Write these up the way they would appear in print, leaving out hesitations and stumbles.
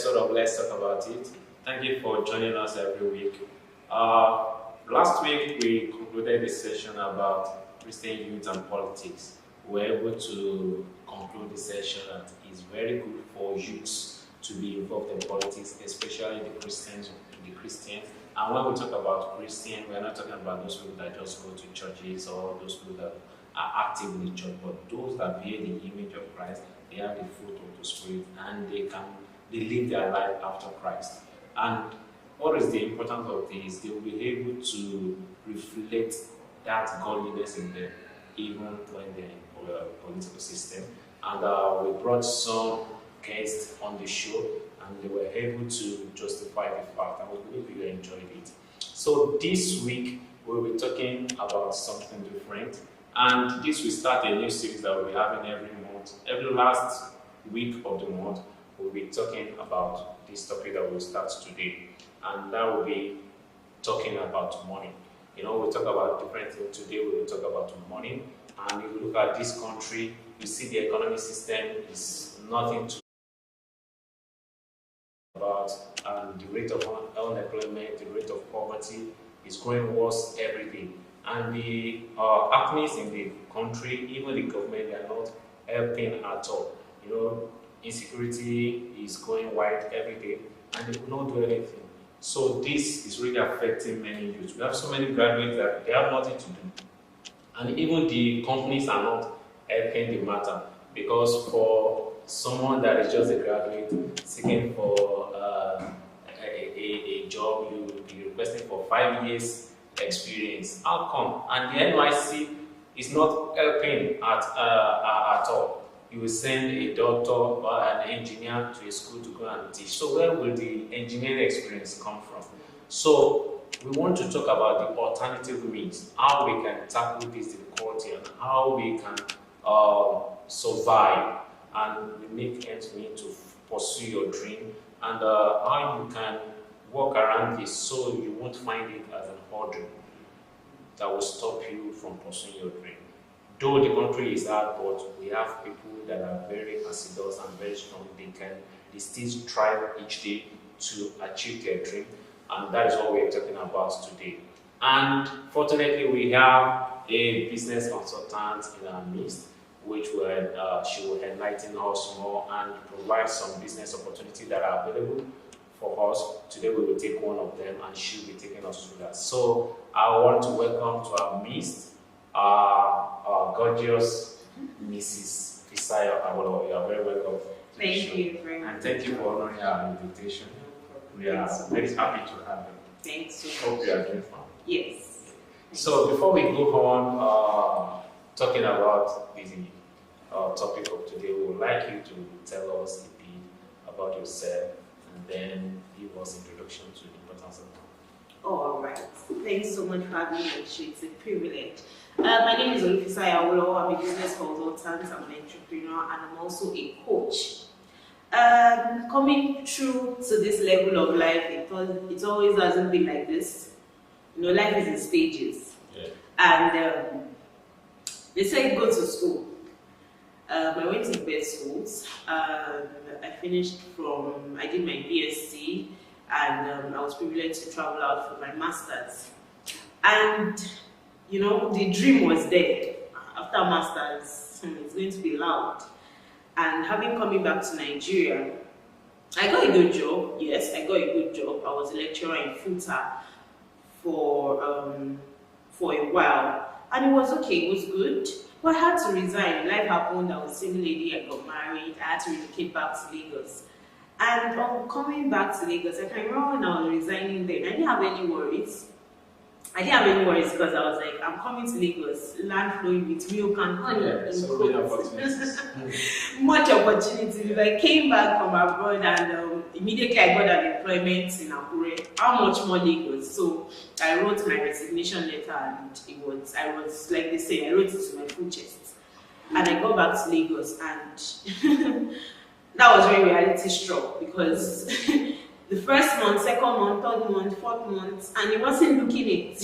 episode of Let's Talk About It. Thank you for joining us every week. Last week we concluded a session about Christian youth and politics. We were able to conclude the session that it's very good for youths to be involved in politics, especially the Christians. And when we talk about Christian, we're not talking about those people that just go to churches or those people that are active in the church, but those that bear the image of Christ. They have the fruit of the Spirit, and they live their life after Christ. And what is the importance of this? They will be able to reflect that godliness in them, even when they're in the political system. And we brought some guests on the show, and they were able to justify the fact, and we believe you enjoyed it. So this week, we'll be talking about something different. And this will start a new series that we'll be having every month. Every last week of the month, we'll be talking about this topic that we'll start today. And that will be talking about money. You know, we'll talk about different things. Today we will talk about money. And if you look at this country, you see the economic system is nothing to about. And the rate of unemployment, the rate of poverty is growing worse every day. And the happenings in the country, even the government, they are not helping at all. You know, insecurity is going wide every day, and they will not do anything. So this is really affecting many youths. We have so many graduates that they have nothing to do, and even the companies are not helping the matter, because for someone that is just a graduate seeking for a job, you will be requesting for 5 years experience. How come? And the NYC is not helping at all. You will send a doctor or an engineer to a school to go and teach. So where will the engineering experience come from? So we want to talk about the alternative means, how we can tackle this difficulty, and how we can survive and make ends meet to pursue your dream, and how you can work around this so you won't find it as an hurdle that will stop you from pursuing your dream. Though the country is hard, but we have people that are very assiduous and very strong. They still strive each day to achieve their dream, and that is what we're talking about today. And fortunately, we have a business consultant in our midst, which she will enlighten us more and provide some business opportunities that are available for us. Today we will take one of them, and she'll be taking us through that. So I want to welcome to our midst our gorgeous Mrs. Fisayo Awolowo. You are very welcome. Thank you very much. And thank you for honoring our invitation. We are very happy to have you. Thanks so much. Hope you are doing fine. Yes. So before we go on talking about the topic of today, we would like you to tell us a bit about yourself, and then give us introduction to the importance of money. All right. Thanks so much for having me. It's a privilege. My name is Fisayo Awolowo. I'm a business consultant, I'm an entrepreneur, and I'm also a coach. Coming through to this level of life, it always hasn't been like this. You know, life is in stages. Yeah. And they say go to school. I went to bed schools. I did my BSc, and I was privileged to travel out for my master's. And you know, the dream was there. After master's, it's going to be loud. And having coming back to Nigeria, I got a good job. Yes, I got a good job. I was a lecturer in Futa for a while, and it was okay. It was good. But I had to resign. Life happened. I was a single lady. I got married. I had to relocate back to Lagos. And on coming back to Lagos, I can remember when I was resigning then, I didn't have any worries. Because I was like, I'm coming to Lagos, land flowing with milk and honey. Yeah, so many opportunities. Much opportunities. I came back from abroad, and immediately I got an employment in Akure. How much more Lagos? So I wrote my resignation letter, and I was like they say, I wrote it to my full chest. And I got back to Lagos, and that was when reality struck, because the first month, second month, third month, fourth month, and it wasn't looking it.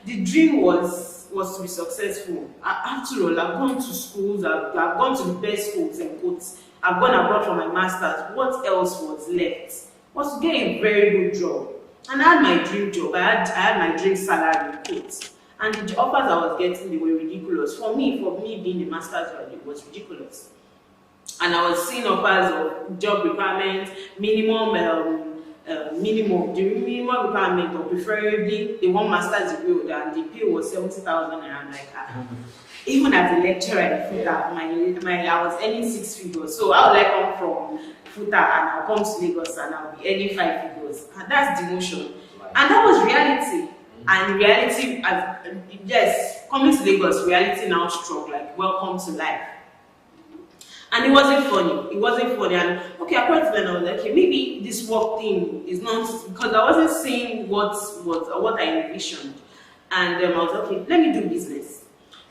The dream was to be successful. After all, I've gone to schools, I've gone to the best schools in quotes. I've gone abroad for my master's. What else was left? Was to get a very good job. And I had my dream job. I had my dream salary, quotes. And the offers I was getting, they were ridiculous. For me being a master's graduate, it was ridiculous. And I was seeing offers of job requirements, the minimum requirement, or preferably they want master's degree, and the pay was 70,000, and I'm like, even as a lecturer in FUTA, I was earning 6 figures. So how will I come from FUTA and I'll come to Lagos and I'll be earning 5 figures? And that's demotion. And that was reality. And reality, yes, coming to Lagos, reality now struck, like, welcome to life. And it wasn't funny. It wasn't funny. And okay, apart from that, I was like, okay, maybe this work thing is not, because I wasn't seeing what I envisioned. And I was like, okay, let me do business.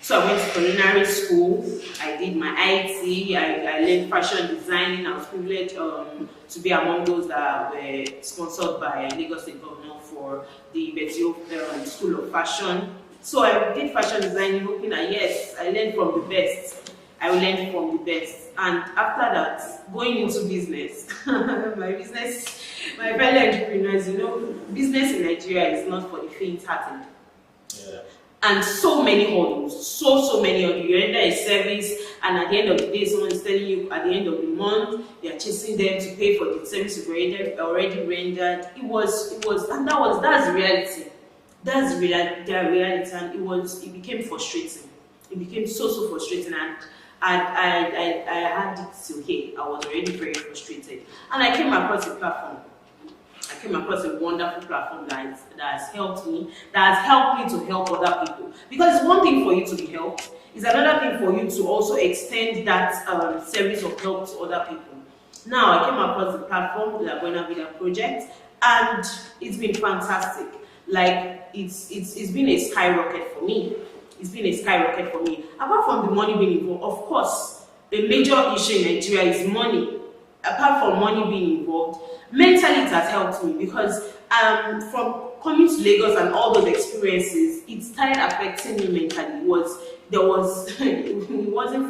So I went to culinary school. I did my IT. I learned fashion designing. I was privileged to be among those that were sponsored by Lagos State Government for the Betio School of Fashion. So I did fashion designing, hoping that yes, I learned from the best. I learned from the best. And after that, going into business, my fellow entrepreneurs, business in Nigeria is not for the faint-hearted. Yeah. And so many hurdles, so many hurdles. You render a service, and at the end of the day, someone is telling you at the end of the month, they are chasing them to pay for the service you've already rendered. That's reality. That's the reality, and it became frustrating. It became so frustrating, and I had it okay. I was already very frustrated, and I came across a platform. I came across a wonderful platform that has helped me, that has helped me to help other people. Because it's one thing for you to be helped, it's another thing for you to also extend that service of help to other people. Now, I came across the platform, the Buena Vida Project, and it's been fantastic. Like, it's been a skyrocket for me. It's been a skyrocket for me. Apart from the money being involved, of course, the major issue in Nigeria is money. Apart from money being involved, mentally it has helped me, because from coming to Lagos and all those experiences, it started affecting me mentally. It wasn't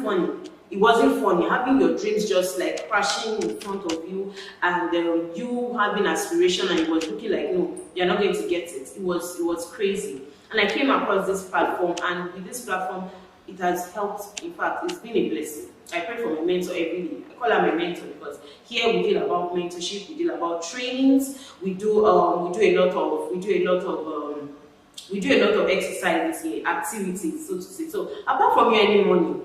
funny. It wasn't funny having your dreams just like crashing in front of you, and you having aspiration, and it was looking like, no, you're not going to get it. It was crazy. And I came across this platform, and with this platform, it has helped. In fact, it's been a blessing. I pray for my mentor every day. I call her my mentor because here we deal about mentorship, we deal about trainings, we do a lot of exercises here, activities, so to say. So apart from you earning money,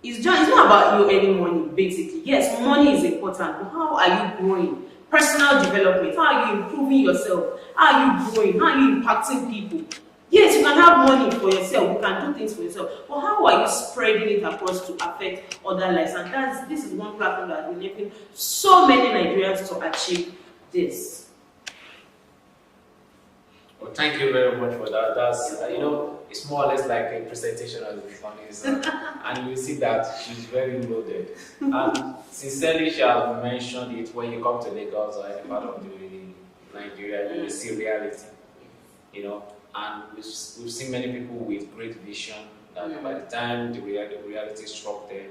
it's not about you earning money, basically. Yes, money is important, but how are you growing? Personal development, how are you improving yourself? How are you growing? How are you impacting people? Yes, you can have money for yourself, you can do things for yourself, but how are you spreading it across to affect other lives? And this is one platform that has been helping so many Nigerians to achieve this. Well, thank you very much for that. That's, it's more or less like a presentation of the funnies, and you see that she's very loaded. And sincerely, she has mentioned it, when you come to Lagos or any part of Nigeria, you will see reality, And we've seen many people with great vision that by the time the reality struck them,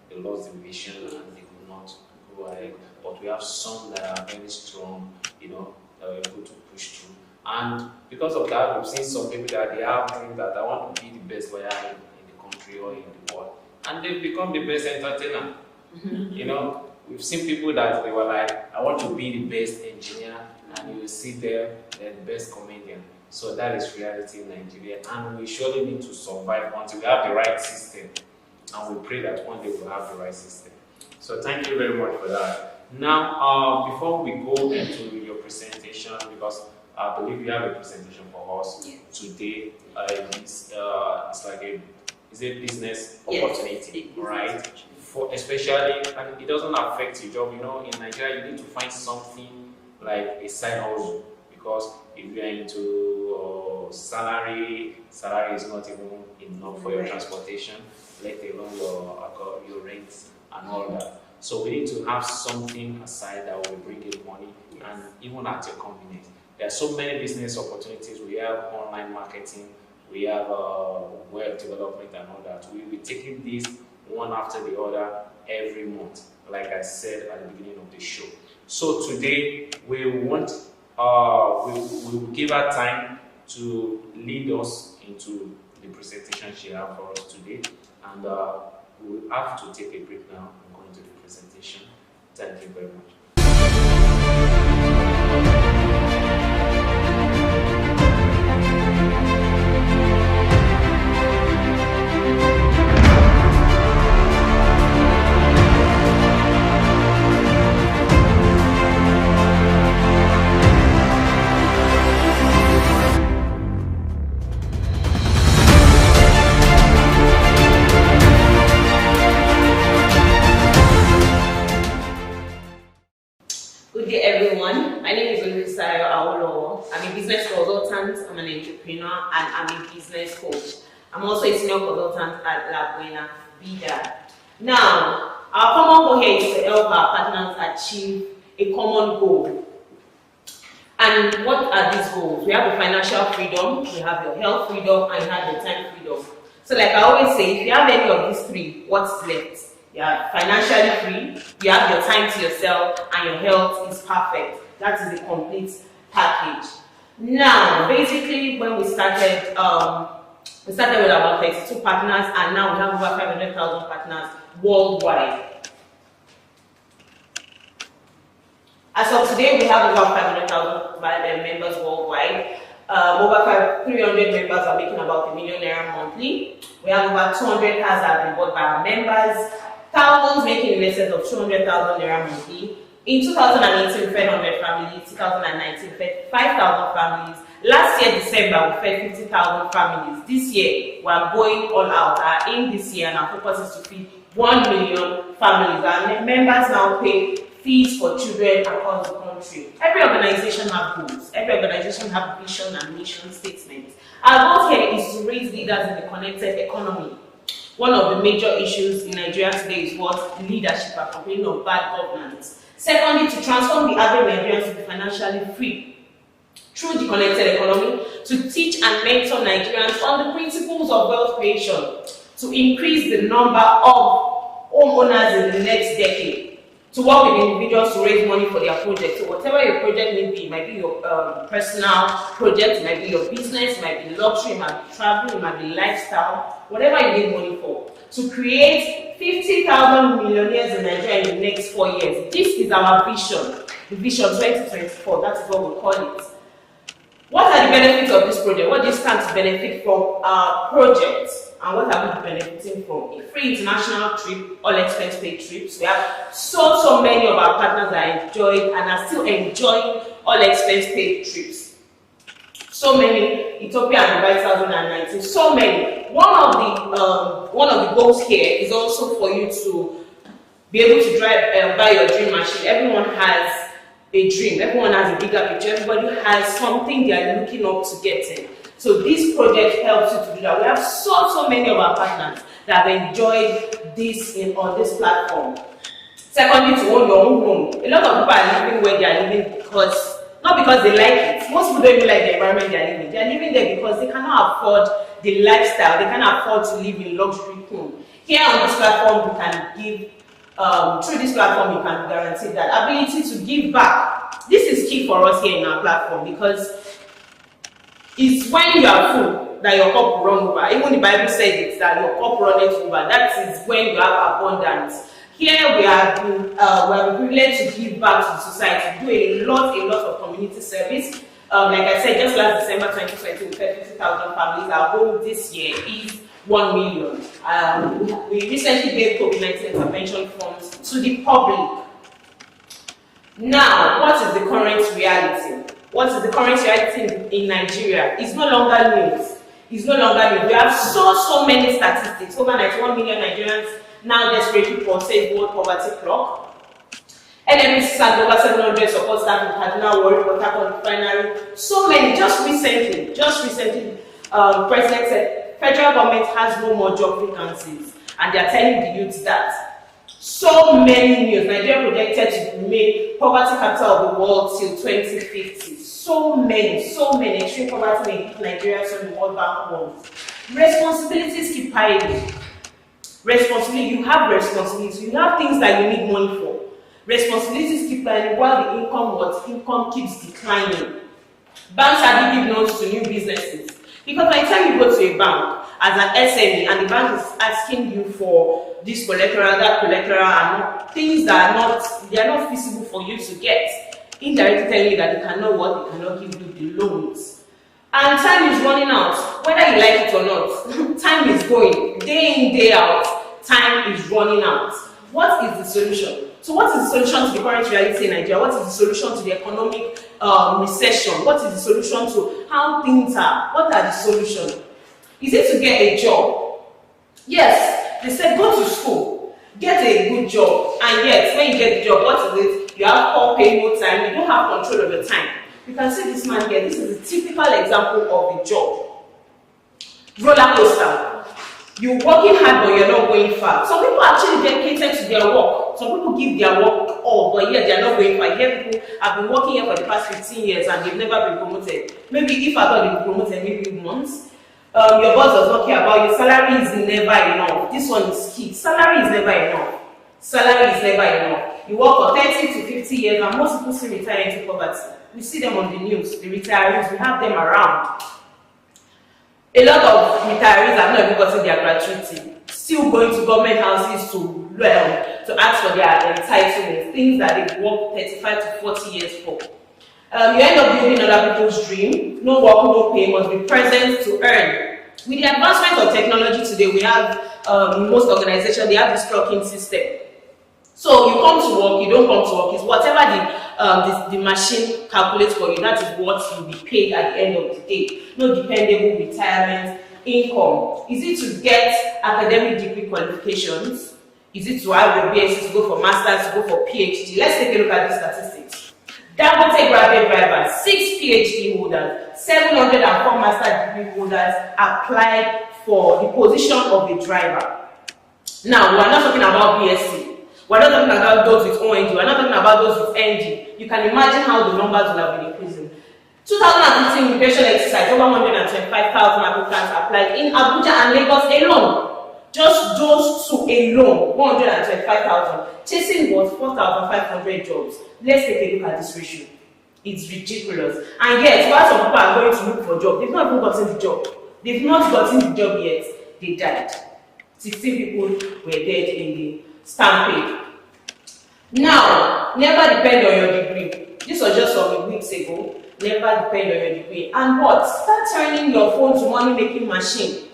they lost the vision and they could not go ahead. But we have some that are very strong, that were able to push through. And because of that, we've seen some people that they have dreams that I want to be the best lawyer in the country or in the world. And they've become the best entertainer. We've seen people that they were like, I want to be the best engineer, and you will see they're the best comedian. So that is reality in Nigeria, and we surely need to survive until we have the right system, and we pray that one day we'll have the right system. So thank you very much for that. Now, before we go into your presentation, because I believe you have a presentation for us today, it's like a business opportunity, right? For especially, and it doesn't affect your job. In Nigeria, you need to find something like a side hustle, because if you are into salary is not even enough for your transportation, let alone your rent and all that. So we need to have something aside that will bring in money, and even at your convenience. There are so many business opportunities. We have online marketing, we have web development and all that. We'll be taking this one after the other every month. like I said at the beginning of the show. So today we want we will give her time to lead us into the presentation she has for us today, and we will have to take a break now and go into the presentation. Thank you very much. Good day, everyone. My name is Alesholuseye. I'm a business consultant, I'm an entrepreneur, and I'm a business coach. I'm also a senior consultant at La Buena Vida. Now, our common goal here is to help our partners achieve a common goal. And what are these goals? We have the financial freedom, we have your health freedom, and you have your time freedom. So like I always say, if you have any of these three, what's left? You are financially free, you have your time to yourself, and your health is perfect. That is a complete package. Now, basically, when we started with about 32 partners, and now we have over 500,000 partners worldwide. As of today, we have about 500,000 members worldwide. Over 300 members are making about ₦1 million monthly. We have over 200 cars that have been bought by our members. Thousands making in excess of 200,000 naira monthly. In 2018, we fed 100 families. 2019, we fed 5,000 families. Last year, December, we fed 50,000 families. This year, we are going all out. Our aim this year and our focus is to feed 1 million families. Our members now pay fees for children across the country. Every organization has goals. Every organization has vision and mission statements. Our goal here is to raise leaders in the connected economy. One of the major issues in Nigeria today is what? Leadership are complaining of bad governance. Secondly, to transform the average Nigerians to be financially free through the connected economy, to teach and mentor Nigerians on the principles of wealth creation, to increase the number of homeowners in the next decade, to work with individuals to raise money for their project. So whatever your project may be, it might be your personal project, it might be your business, it might be luxury, it might be travel, it might be lifestyle, whatever you need money for. To create 50,000 millionaires in Nigeria in the next 4 years. This is our vision, the Vision 2024, that is what we call it. What are the benefits of this project? What do you stand to benefit from our project? And what are we benefiting from? A free international trip, all expense paid trips. We have so many of our partners that enjoyed and are still enjoying all expense paid trips. So many, Ethiopia and Dubai 2019, so many. One of the goals here is also for you to be able to buy your dream machine. Everyone has a dream, everyone has a bigger picture, everybody has something they are looking up to getting. So this project helps you to do that. We have so many of our partners that have enjoyed this on this platform. Secondly, to own your own home. A lot of people are living where they are living not because they like it. Most people don't even like the environment they are living. They are living there because they cannot afford the lifestyle. They cannot afford to live in luxury home. Here on this platform, we can give, through this platform, you can guarantee that ability to give back. This is key for us here in our platform because it's when you are full that your cup will run over. Even the Bible says it, that your cup runneth over. That is when you have abundance. Here we have been privileged to give back to the society, do a lot of community service. Like I said, just last December 2020, we fed 50,000 families. Our goal this year is 1 million. We recently gave COVID-19 intervention funds to the public. Now, what is the current reality? What is the current reality in Nigeria? It's no longer news. It's no longer news. We have so many statistics. Over 91 million Nigerians now desperately pursue world poverty clock. NMC has over 700 support staff in Kaduna, Warri, Port Harcourt Refinery. So many. Just recently, President said federal government has no more job vacancies, and they are telling the youths that. So many news. Nigeria projected to remain poverty capital of the world till 2050. So many. Extreme poverty may hit Nigeria, so the World Bank wants. Responsibilities keep piling. Responsibility, you have responsibilities, you have things that you need money for. Responsibilities keep climbing while the income keeps declining. Banks hardly give loans to new businesses. Because by the time you go to a bank as an SME and the bank is asking you for this collateral, that collateral, and things that are not feasible for you to get, indirectly telling you that they cannot give you the loans. And time is running out, whether you like it or not. Time is going, day in, day out, time is running out. What is the solution? So what is the solution to the current reality in Nigeria? What is the solution to the economic recession? What is the solution to how things are? What are the solutions? Is it to get a job? Yes, they said go to school, get a good job, and yet when you get the job, what is it? You have poor pay, no time, you don't have control of your time. You can see this man here, this is a typical example of a job. Roller coaster. You're working hard but you're not going far. Some people actually dedicated to their work. Some people give their work all, but yet they're not going far. Here people have been working here for the past 15 years and they've never been promoted. Maybe if I thought they've been promoted maybe months. Your boss does not care about you. Salary is never enough. This one is key. Salary is never enough. Salary is never enough. You work for 30 to 50 years and most people still retire into poverty. We see them on the news, the retirees, we have them around. A lot of retirees have not even gotten their gratuity, still going to government houses to ask for their entitlements, things that they've worked 35 to 40 years for. You end up building other people's dream. No work, no pay, must be present to earn. With the advancement of technology today, we have, in most organizations, they have this clocking system. So you come to work, you don't come to work, it's whatever the machine calculates for you, that is what you'll be paid at the end of the day. No dependable retirement income. Is it to get academic degree qualifications? Is it to have a BSc, to go for masters, to go for PhD? Let's take a look at the statistics. Dangote graduate drivers, 6 PhD holders, 704 master degree holders applied for the position of a driver. Now, we are not talking about BSc. We're not talking about those with ONG. We're not talking about those with NG. You can imagine how the numbers will have been increasing. 2015 immigration exercise, over 125,000 applicants applied in Abuja and Lagos alone. Just those two alone, 125,000. Chasing was 4,500 jobs. Let's take a look at this ratio. It's ridiculous. And yet, while some people are going to look for jobs, they've not even gotten the job. They've not gotten the job yet. They died. 16 people were dead in the stampede. Now, never depend on your degree. This was just some weeks ago. Never depend on your degree. And what? Start turning your phone to money-making machine.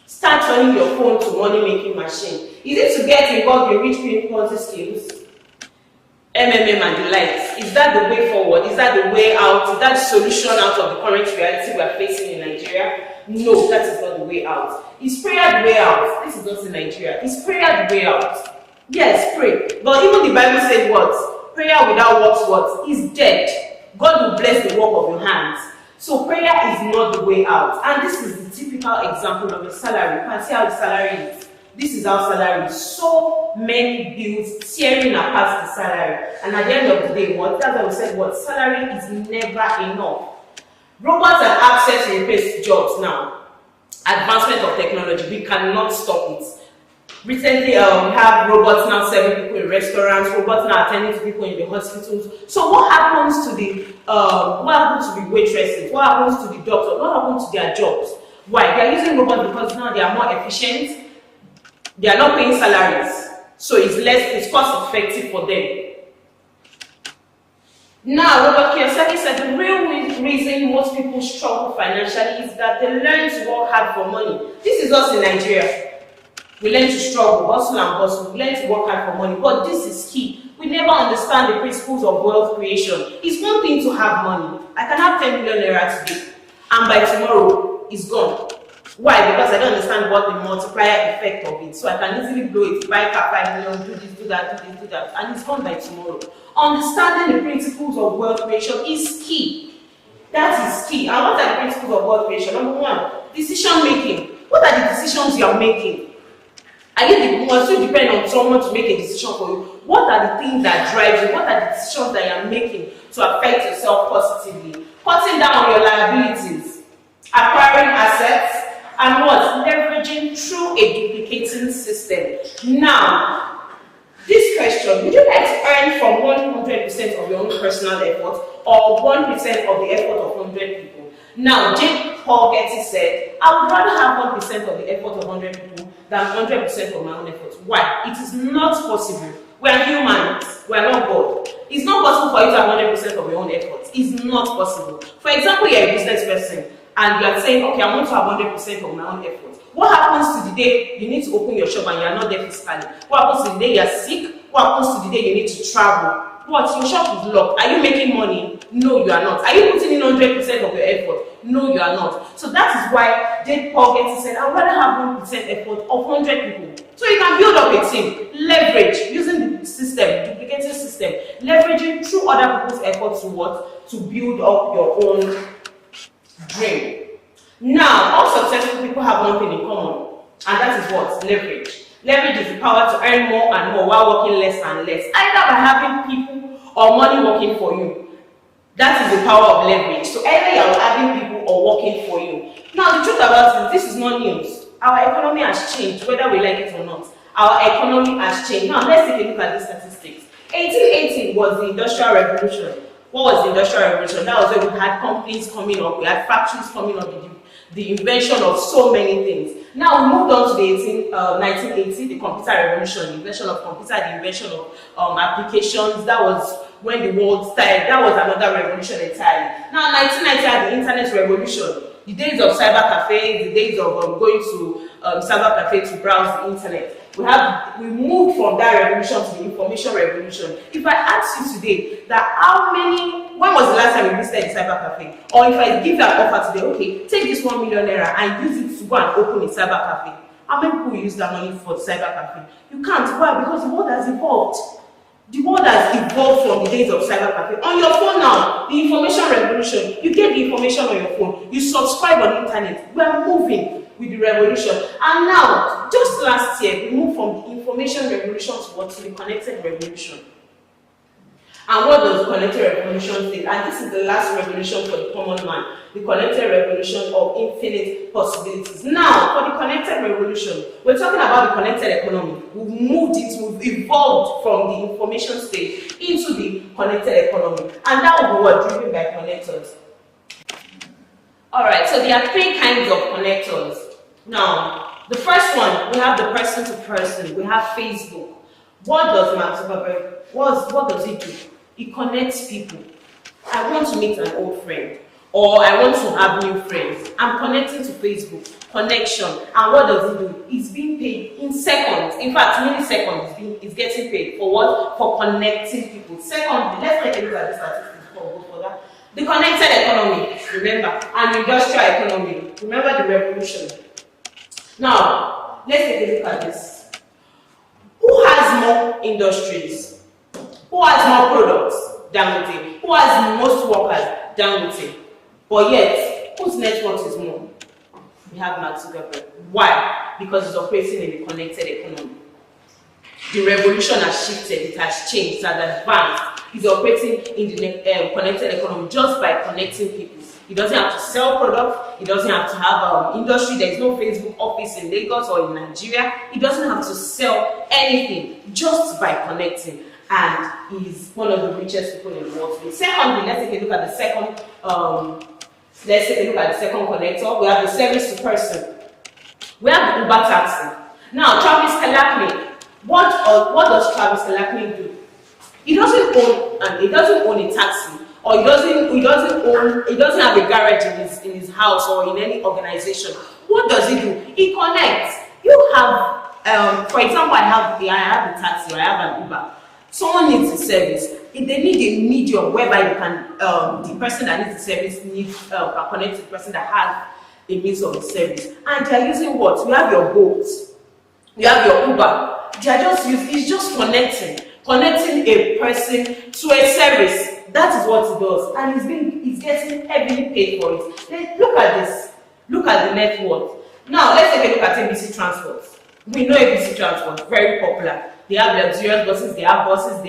Start turning your phone to money-making machine. Is it to get involved in rich people skills? MMM and the likes. Is that the way forward? Is that the way out? Is that the solution out of the current reality we are facing in Nigeria? No, that is not the way out. Is prayer the way out? This is not in Nigeria. Is prayer the way out? Yes, pray. But even the Bible said what? Prayer without works what? Is dead. God will bless the work of your hands. So prayer is not the way out. And this is the typical example of a salary. You can see how the salary is. This is our salary. So many bills tearing apart the salary. And at the end of the day, what? That's why we said what? Salary is never enough. Robots have access to replace jobs now. Advancement of technology. We cannot stop it. Recently, we have robots now serving people in restaurants, robots now attending to people in the hospitals. So what happens to the waitresses? What happens to the doctors? What happens to their jobs? Why? They are using robots because now they are more efficient. They are not paying salaries. So it's cost effective for them. Now, Robert Kiyosaki said the real reason most people struggle financially is that they learn to work hard for money. This is us in Nigeria. We learn to struggle, hustle and bustle. We learn to work hard for money. But this is key. We never understand the principles of wealth creation. It's one thing to have money. I can have 10 million naira today, and by tomorrow, it's gone. Why? Because I don't understand what the multiplier effect of it. So I can easily blow it, buy car 5 million, do this, do that, do this, do that, and it's gone by tomorrow. Understanding the principles of wealth creation is key. That is key. And what are the principles of wealth creation? Number one, decision making. What are the decisions you are making? You must still depend on someone to make a decision for you. What are the things that drive you? What are the decisions that you are making to affect yourself positively? Cutting down on your liabilities, acquiring assets, and what? Leveraging through a duplicating system. your personal effort or 1% of the effort of 100 people. Now, J. Paul Getty said, I would rather have 1% of the effort of 100 people than 100% of my own effort. Why? It is not possible. We are humans. We are not God. It's not possible for you to have 100% of your own effort. It's not possible. For example, you're a business person and you are saying, okay, I want to have 100% of my own effort. What happens to the day you need to open your shop and you are not there physically? What happens to the day you are sick? What happens to the day you need to travel? What? Your shop is locked. Are you making money? No, you are not. Are you putting in 100% of your effort? No, you are not. So that is why J. Paul Getty said, I would rather have 1% effort of 100 people. So you can build up a team, leverage, using the system, duplicating system, leveraging through other people's efforts to what? To build up your own dream. Now, all successful people have one thing in common, and that is what? Leverage. Leverage is the power to earn more and more while working less and less, either by having people or money working for you. That is the power of leverage. So either you are having people or working for you. Now, the truth about it, this is not news. Our economy has changed, whether we like it or not. Our economy has changed. Now, let's take a look at the statistics. 1880 was the Industrial Revolution. What was the Industrial Revolution? That was when we had companies coming up, we had factories coming up, the invention of so many things. Now we moved on to the 1980, the computer revolution, the invention of computer, the invention of applications. That was when the world started. That was another revolution entirely. Now 1990 had the internet revolution. The days of cyber cafes, the days of going to cyber cafe to browse the internet. We moved from that revolution to the information revolution. If I ask you today that when was the last time you visited a cyber cafe? Or if I give that offer today, okay, take this 1 million naira and use it to go and open a cyber cafe. How many people use that money for the cyber cafe? You can't. Why? Because the world has evolved. The world has evolved from the days of cyber cafe. On your phone now, the information revolution, you get the information on your phone, you subscribe on the internet. We are moving with the revolution. And now, just last year, we moved from the information revolution to the connected revolution. And what does the connected revolution say? And this is the last revolution for the common man, the connected revolution of infinite possibilities. Now, for the connected revolution, we're talking about the connected economy. We've evolved from the information stage into the connected economy. And that will be what? Driven by connectors. Alright, so there are 3 kinds of connectors. Now, the first one, we have the person to person. We have Facebook. What does Mark Zuckerberg, what does it do? It connects people. I want to meet an old friend, or I want to have new friends. I'm connecting to Facebook. Connection. And what does it do? It's being paid in seconds. In fact, milliseconds. It's getting paid. For what? For connecting people. Secondly, let's take a look at the statistics before we go for that. The connected economy, remember, and industrial economy. Remember the revolution. Now, let's take a look at this. Who has more industries? Who has more products? Dangote. Who has most workers? Dangote. But yet, whose net worth is more? We have Mark Zuckerberg. Why? Because it's operating in a connected economy. The revolution has shifted, it has changed, it has advanced. It's operating in the connected economy just by connecting people. It doesn't have to sell products, it doesn't have to have industry, there is no Facebook office in Lagos or in Nigeria. It doesn't have to sell anything just by connecting. And he's one of the richest people in the world today. Secondly, let's take a look at the second connector. We have the service to person. We have the Uber taxi. Now, Travis Kalanick. What does Travis Kalanick do? He doesn't own a taxi, or he doesn't have a garage in his house or in any organization. What does he do? He connects. You have, for example, I have a taxi, or I have an Uber. Someone needs a service. If they need a medium whereby you can, the person that needs the service can connect to the person that has a means of the service. And they are using what? You have your Bolt, you have your Uber. It's just connecting a person to a service. That is what it does, and it's getting heavily paid for it. Look at this. Look at the net worth. Now let's take a look at ABC Transport. We know ABC Transport, very popular. They have luxurious buses, they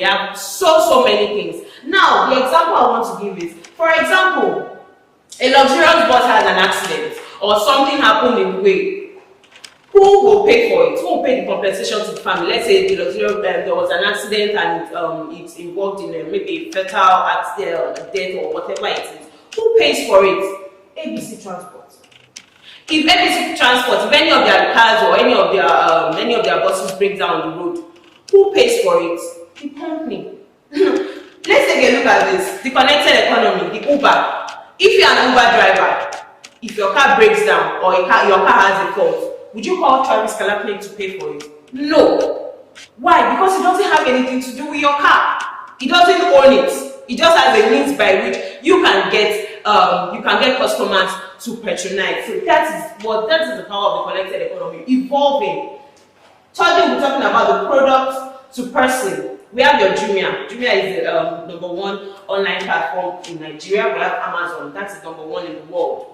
have so many things. Now, the example I want to give is, for example, a luxurious bus has an accident or something happened in the way. Who will pay for it? Who will pay the compensation to the family? Let's say there was an accident and it's involved in maybe a fatal accident, death or whatever it is. Who pays for it? ABC Transport. If ABC Transport, if any of their cars or any of their buses break down the road, who pays for it? The company. Let's take a look at this. The connected economy, the Uber. If you're an Uber driver, if your car breaks down or your car has a fault, would you call Travis Kalapnik to pay for it? No. Why? Because it doesn't have anything to do with your car. It doesn't own it. It just has a means by which you can get customers to patronize. So that is the power of the connected economy, evolving. Thirdly, we're talking about the product to person. We have your Jumia. Jumia is the #1 online platform in Nigeria. We have Amazon. That's the #1 in the world.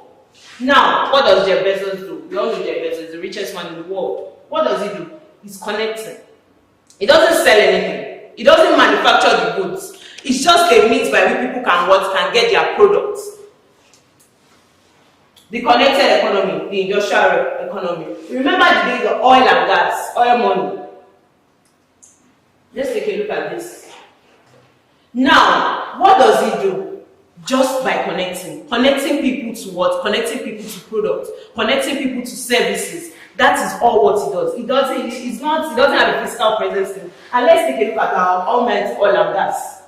Now, what does Jeff Bezos do? We all know Jeff Bezos is the richest man in the world. What does he do? He's connecting. He doesn't sell anything. He doesn't manufacture the goods. It's just a means by which people can get their products. The connected economy, the industrial economy. Remember the days of oil and gas, oil money. Let's take a look at this. Now, what does he do? Just by connecting people to what? Connecting people to products, connecting people to services. That is all what he does. He doesn't have a physical presence in. And let's take a look at our almighty oil and gas.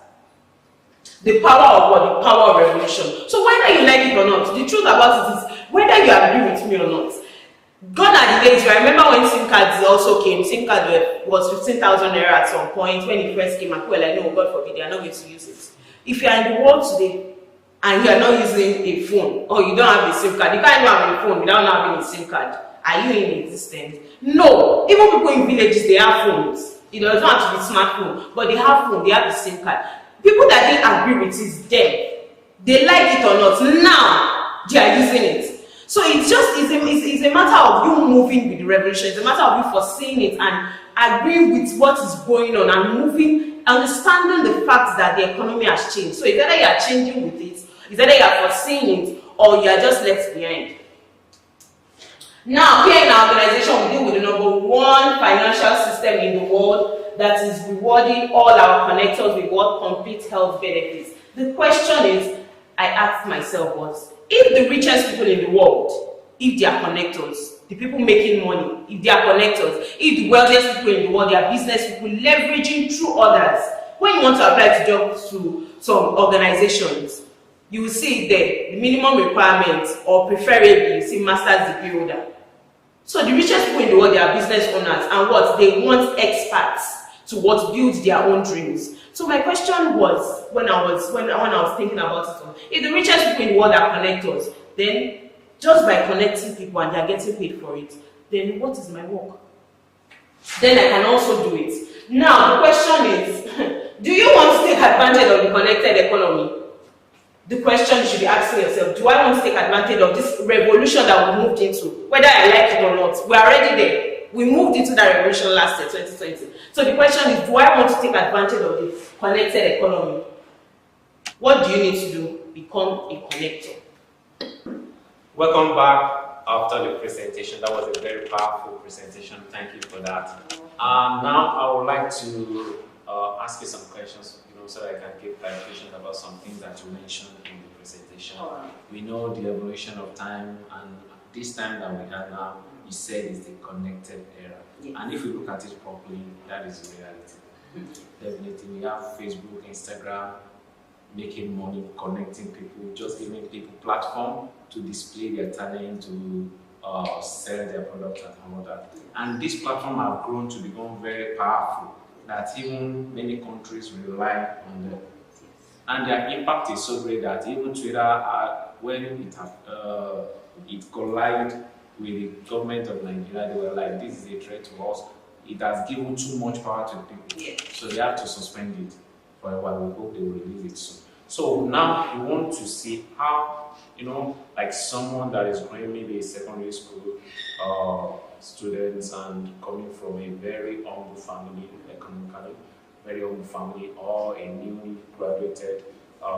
The power of what? The power of revolution. So whether you like it or not, the truth about it is whether you agree with me or not. Gone are the days. I remember when SIM cards also came. SIM card was 15,000 naira at some point when it first came. And people were like, no, God forbid, they are not going to use it. If you are in the world today and you are not using a phone or you don't have a SIM card, you can't even have a phone without having a SIM card. Are you in existence? No. Even people in villages, they have phones. It doesn't have to be smartphone, but they have phone. They have the SIM card. People that didn't agree with it is them. They like it or not. Now they are using it. So it's a matter of you moving with the revolution. It's a matter of you foreseeing it and agreeing with what is going on and moving, understanding the fact that the economy has changed. So it's either you are changing with it, it's either you are foreseeing it, or you are just left behind. Now, here in our organization, we deal with the #1 financial system in the world that is rewarding all our connectors with what? Complete health benefits. The question is, I asked myself was, if the richest people in the world, if they are connectors, the people making money, if they are connectors, if the wealthiest people in the world, they are business people leveraging through others, when you want to apply to jobs to some organizations, you will see it there, the minimum requirements, or preferably, you see master's degree holder. So the richest people in the world, they are business owners, and what? They want experts to what? Build their own dreams. So my question was, when I was thinking about it, if the richest people in the world are connectors, then just by connecting people and they are getting paid for it, then what is my work? Then I can also do it. Now the question is, do you want to take advantage of the connected economy? The question you should be asking yourself, do I want to take advantage of this revolution that we moved into? Whether I like it or not, we're already there. We moved into that revolution last year, 2020. So the question is, do I want to take advantage of the connected economy? What do you need to do? Become a connector. Welcome back after the presentation. That was a very powerful presentation. Thank you for that. Now I would like to ask you some questions, so that I can give clarification about some things that you mentioned in the presentation. We know the evolution of time, and this time that we have now, you said is the connected era. Yes. And if you look at it properly, that is the reality. Definitely, we have Facebook, Instagram, making money, connecting people, just giving people platform to display their talent, to sell their products and all that. And this platform have grown to become very powerful, that even many countries rely on them. And their impact is so great that even Twitter, when it collided with the government of Nigeria, they were like, this is a threat to us. It has given too much power to people. Yeah. So they have to suspend it for a while. We hope they will release it soon. So now you want to see how, like someone that is going maybe a secondary school students and coming from a very humble family, economically, very humble family, or a newly graduated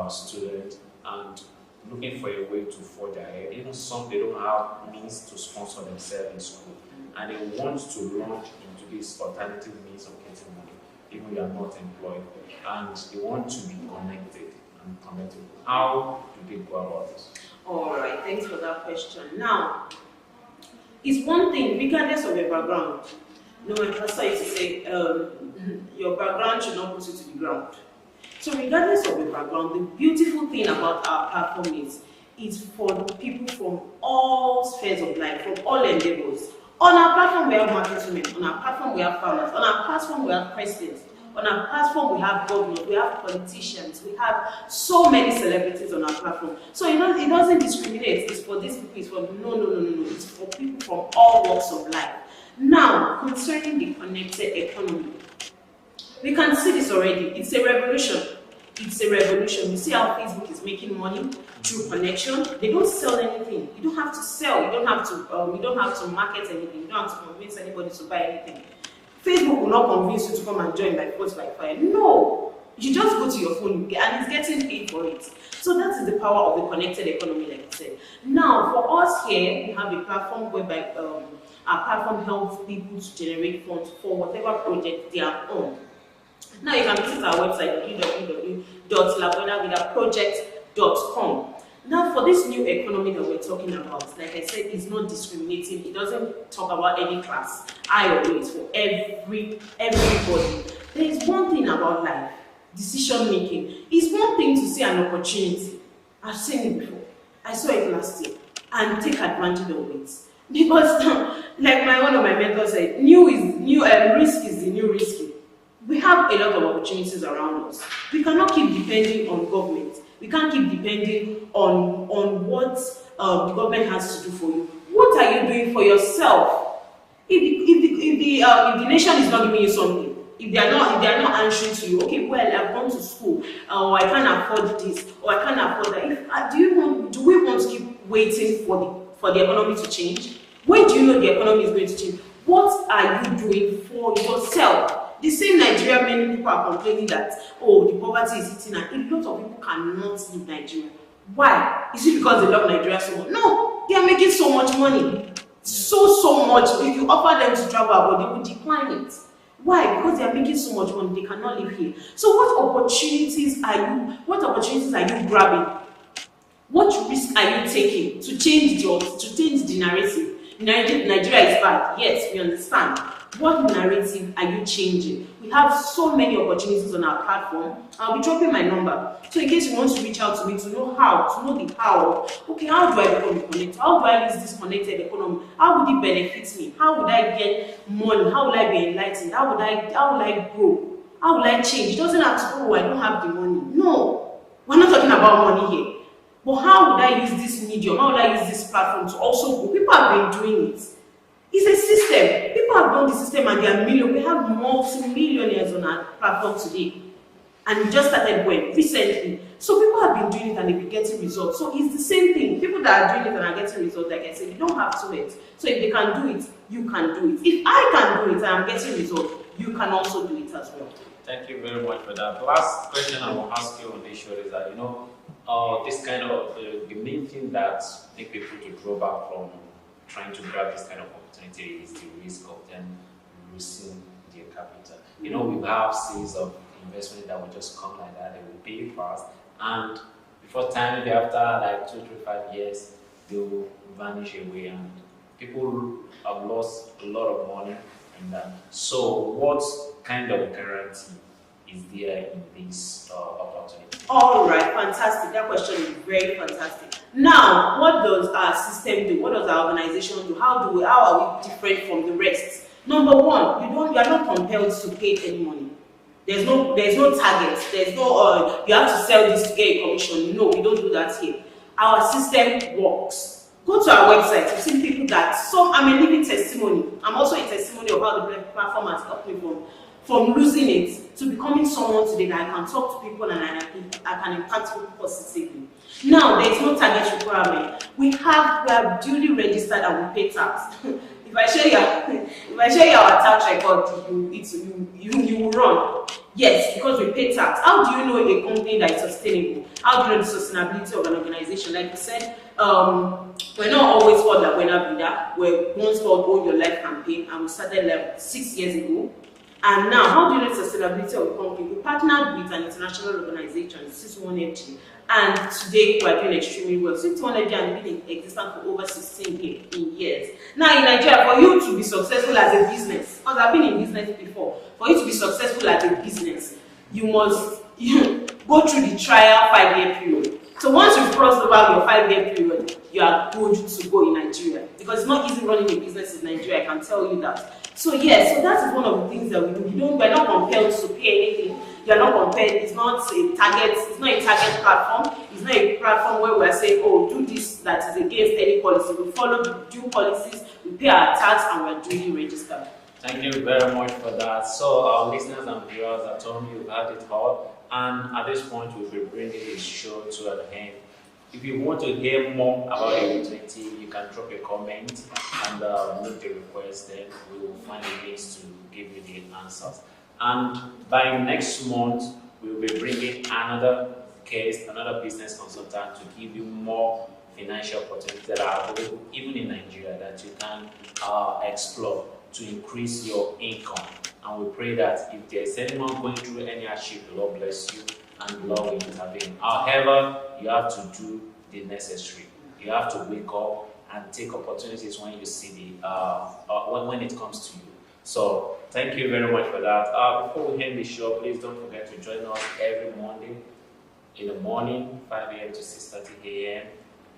student, and looking for a way to forge ahead. Even some, they don't have means to sponsor themselves in school. and they want to launch into this alternative means of getting money, even you are not employed, and they want to be connected and connected. How do they go about this? All right, thanks for that question. Now, it's one thing, regardless of your background. You know, my pastor used to say, your background should not put you to the ground. So regardless of your background, the beautiful thing about our platform is it's for people from all spheres of life, from all endeavors. On our platform, we have market women. On our platform, we have farmers. On our platform, we have presidents. On our platform, we have governors, we have politicians, we have so many celebrities on our platform. So it doesn't discriminate. It's for these people. It's for no. It's for people from all walks of life. Now, concerning the connected economy, we can see this already. It's a revolution. It's a revolution. You see how Facebook is making money through connection. They don't sell anything. You don't have to sell. You don't have to market anything. You don't have to convince anybody to buy anything. Facebook will not convince you to come and join by force by fire. No, you just go to your phone and it's getting paid for it. So that is the power of the connected economy, like I said. Now, for us here, we have a platform whereby our platform helps people to generate funds for whatever project they are on. Now you can visit our website www.labuenavidaproject.com. Now for this new economy that we're talking about, like I said, it's not discriminating. It doesn't talk about any class. I or it's for everybody. There is one thing about life, decision making. It's one thing to see an opportunity. I've seen it before. I saw it last year and take advantage of it. Because like one of my mentors said, risk is the new risky. We have a lot of opportunities around us. We cannot keep depending on government. We can't keep depending on what the government has to do for you. What are you doing for yourself? If the nation is not giving you something, if they are not answering to you, okay, well, I've gone to school, or I can't afford this, or I can't afford that. Do we want to keep waiting for the economy to change? When do you know the economy is going to change? What are you doing for yourself? The same Nigeria, many people are complaining that, the poverty is hitting, and a lot of people cannot leave Nigeria. Why? Is it because they love Nigeria so much? No, they are making so much money. So much. If you offer them to travel abroad, they will decline it. Why? Because they are making so much money, they cannot live here. So what opportunities are you grabbing? What risk are you taking to change the narrative? Nigeria is bad. Yes, we understand. What narrative are you changing? We have so many opportunities on our platform. I'll be dropping my number. So in case you want to reach out to me to know the how. Okay, how do I become connected? How do I use this connected economy? How would it benefit me? How would I get money? How would I be enlightened? How would I grow? How will I change? It doesn't have to, I don't have the money. No, we're not talking about money here. But how would I use this medium? How would I use this platform to also grow? People have been doing it. It's a system. People have done the system and they are million. We have multi-millionaires on our platform today. And we just started recently. So people have been doing it and they've been getting results. So it's the same thing. People that are doing it and are getting results, like I said, you don't have to wait. So if they can do it, you can do it. If I can do it and I'm getting results, you can also do it as well. Thank you very much for that. The last question I will ask you on this show is that, this kind of, the main thing that make people to draw back from trying to grab this kind of opportunity is the risk of them losing their capital. We have series of investment that will just come like that, they will pay fast, and before time, maybe after like 2, 3, 5 years, they will vanish away, and people have lost a lot of money in that. So, what kind of guarantee is there in this opportunity? All right, fantastic. That question is very fantastic. Now, what does our system do? What does our organization do? How are we different from the rest? Number one, you are not compelled to pay any money. There's no target. There's no you have to sell this to get a commission. No, we don't do that here. Our system works. Go to our website. You've seen people I'm a living testimony. I'm also a testimony of how the platform has helped me from losing it to becoming someone today that I can talk to people and I can impact people positively. Now, there is no target requirement. We are duly registered and we pay tax. If I share our tax record, you will run. Yes, because we pay tax. How do you know a company that is sustainable? How do you know the sustainability of an organization? Like you said, we're not always called La Buena Vida. We're once called Own Your Life campaign, and we started like 6 years ago. And now, how do you know the sustainability of the company? We partnered with an international organization, 61FG, and today we are doing extremely well. 61FG has been in existence for over 16 years. Now, in Nigeria, for you to be successful as a business, because I've been in business before, for you to be successful as a business, you must go through the trial 5-year period. So once you've crossed over your 5-year period, you are good to go in Nigeria. Because it's not easy running a business in Nigeria, I can tell you that. So yes, so that is one of the things that we do. We're not compelled to pay anything. You're not compelled. It's not a target. It's not a target platform. It's not a platform where we're saying, oh, do this that is against any policy. We follow the due policies. We pay our tax, and we're duly registered. Thank you very much for that. So our listeners and viewers at home, you've heard it all. And at this point, we'll be bringing this show to an end. If you want to hear more about A20, you can drop a comment and make the request. Then we will find a means to give you the answers. And by next month, we will be bringing another case, another business consultant to give you more financial opportunities that are available even in Nigeria that you can explore to increase your income. And we pray that if there is anyone going through any hardship, the Lord bless you and the Lord will intervene. However, you have to do the necessary. You have to wake up and take opportunities when you see when it comes to you. So thank you very much for that. Before we end the show, please don't forget to join us every Monday in the morning, 5 a.m. to 6:30 a.m.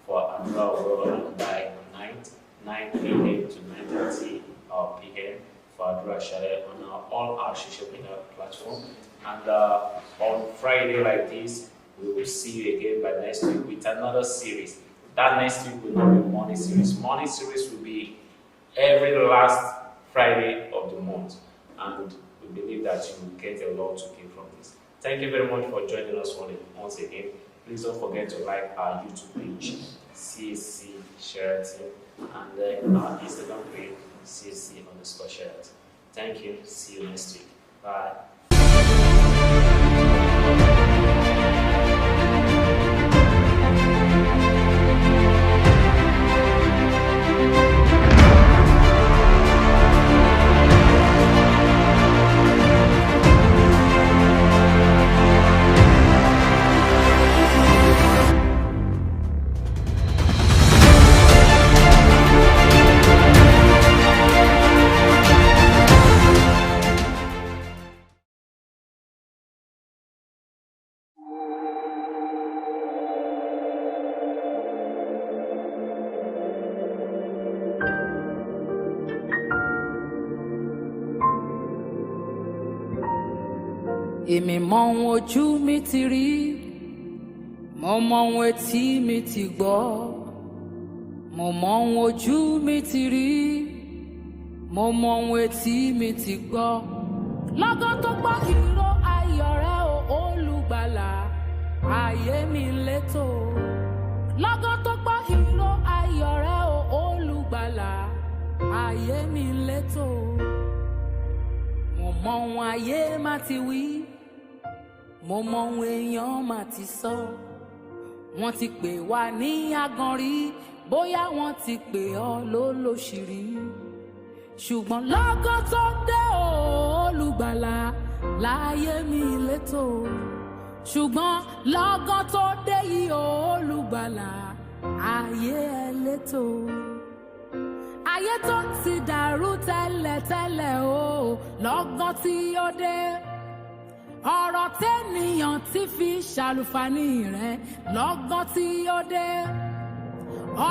for Adura World by night, 9 a.m. to 9:30 p.m. for Adura Sheraton on all our social media platforms. And on Friday like this, we will see you again by next week with another series. That next week will not be morning series. Morning series will be every last Friday of the month. And we believe that you will get a lot to gain from this. Thank you very much for joining us once again. Please don't forget to like our YouTube page, CAC Sheraton, and then our Instagram page, CAC_Sheraton. Thank you. See you next week. Bye. Èmi mọ ohun ojú mi ti rí, mo mọ ohun etí mi ti gbọ́, mo mọ ohun ojú mi ti rí, mo mọ ohun etí mi ti gbọ́. Lọ́gán tó gbọ́ ìró ayọ̀ rẹ o olùgbàlà, ayé mi létò. Lọ́gán tó gbọ́ ìró ayọ̀ rẹ o olùgbàlà, ayé mi létò. Mo mọ ohun ayé má ti wí, mo mọ ohun èèyàn má ti sọ. Wọ́n ti pè wá ní aganrí, bóyá wọ́n ti pè ọ́ lólóṣìírí. Ṣùgbọ́n lọ́gán tó dé olùgbàlà, láyé mi létò. Ṣùgbọ́n lọ́gán tó dé yìí olùgbàlà, ayé ẹ létò. Ayé tó ti dàrú tẹ́lẹ̀tẹ́lẹ̀ o, lọ́gán tí ó dé. Ọ̀rọ̀ tẹ́nìyàn ti fi ṣàlùfàní rẹ̀, lọ́gán tí ó dé.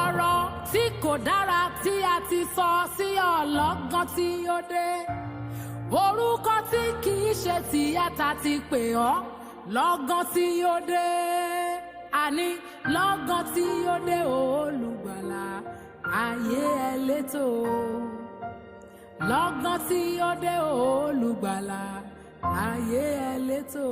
Ọ̀rọ̀ tí kò dára tí a ti sọ sí ọ, lọ́gán tí ó dé. Orúkọ tí kì í ṣe tìyàtà ti pè ọ́, lọ́gán tí ó dé. Àní lọ́gán tí ó dé olùgbàlà, ayé ẹ létò. Lọ́gán tí ó dé olùgbàlà, ayé ẹ létò.